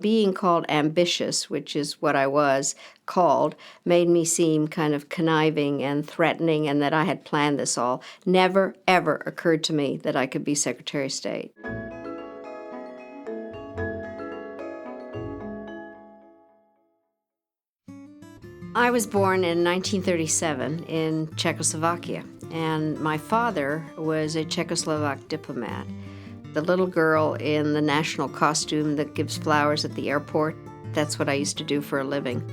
Being called ambitious, which is what I was called, made me seem kind of conniving and threatening and that I had planned this all. Never, ever occurred to me that I could be Secretary of State. I was born in 1937 in Czechoslovakia, and my father was a Czechoslovak diplomat. The little girl in the national costume that gives flowers at the airport, that's what I used to do for a living.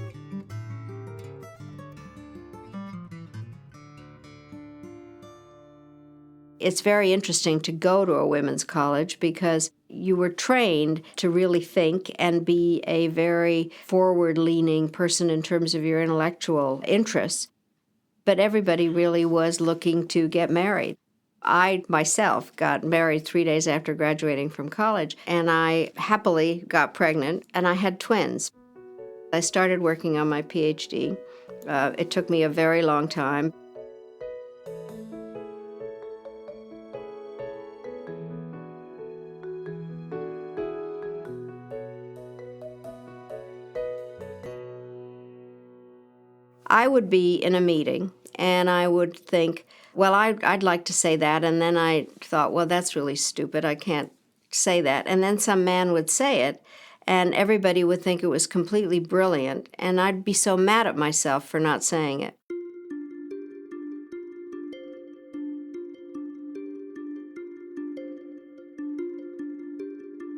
It's very interesting to go to a women's college because you were trained to really think and be a very forward-leaning person in terms of your intellectual interests. But everybody really was looking to get married. I myself got married 3 days after graduating from college, and I happily got pregnant, and I had twins. I started working on my PhD. It took me a very long time. I would be in a meeting, and I would think, well, I'd like to say that, and then I thought, well, that's really stupid. I can't say that. And then some man would say it, and everybody would think it was completely brilliant, and I'd be so mad at myself for not saying it.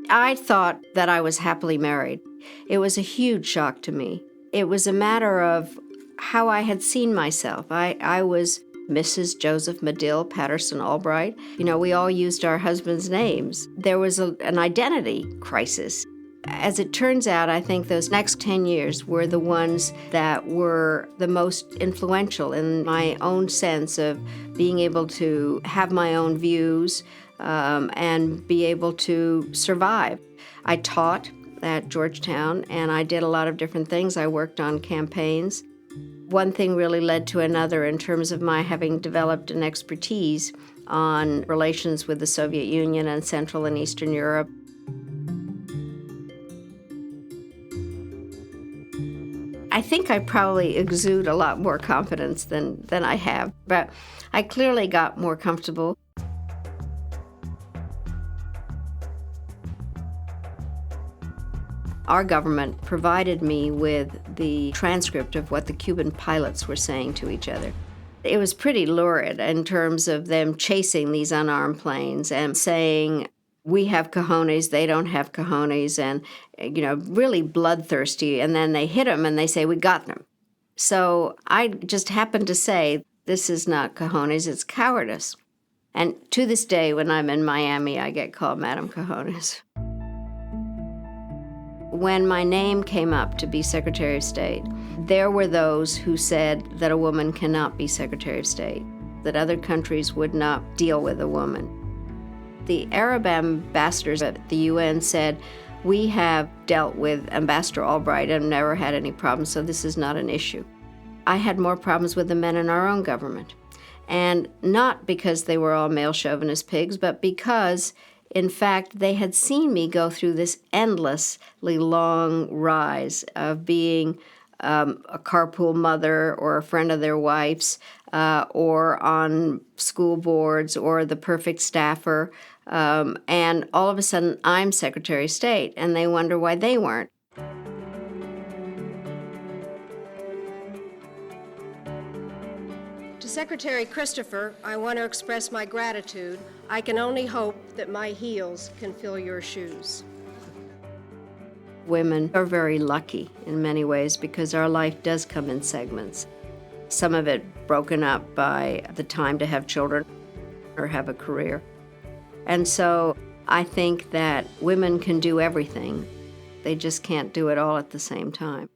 I thought that I was happily married. It was a huge shock to me. It was a matter of how I had seen myself. I was Mrs. Joseph Medill Patterson Albright. You know, we all used our husbands' names. There was an identity crisis. As it turns out, I think those next 10 years were the ones that were the most influential in my own sense of being able to have my own views and be able to survive. I taught at Georgetown, and I did a lot of different things. I worked on campaigns. One thing really led to another in terms of my having developed an expertise on relations with the Soviet Union and Central and Eastern Europe. I think I probably exude a lot more confidence than I have, but I clearly got more comfortable. Our government provided me with the transcript of what the Cuban pilots were saying to each other. It was pretty lurid in terms of them chasing these unarmed planes and saying, we have cojones, they don't have cojones, and, you know, really bloodthirsty. And then they hit them and they say, we got them. So I just happened to say, this is not cojones, it's cowardice. And to this day, when I'm in Miami, I get called Madam Cojones. When my name came up to be Secretary of State, there were those who said that a woman cannot be Secretary of State, that other countries would not deal with a woman. The Arab ambassadors at the UN said, we have dealt with Ambassador Albright and never had any problems, so this is not an issue. I had more problems with the men in our own government. And not because they were all male chauvinist pigs, but because in fact, they had seen me go through this endlessly long rise of being a carpool mother or a friend of their wife's or on school boards or the perfect staffer. And all of a sudden, I'm Secretary of State, and they wonder why they weren't. To Secretary Chrisopher, I want to express my gratitude. I can only hope that my heels can fill your shoes. Women are very lucky in many ways because our life does come in segments. Some of it broken up by the time to have children or have a career. And so I think that women can do everything. They just can't do it all at the same time.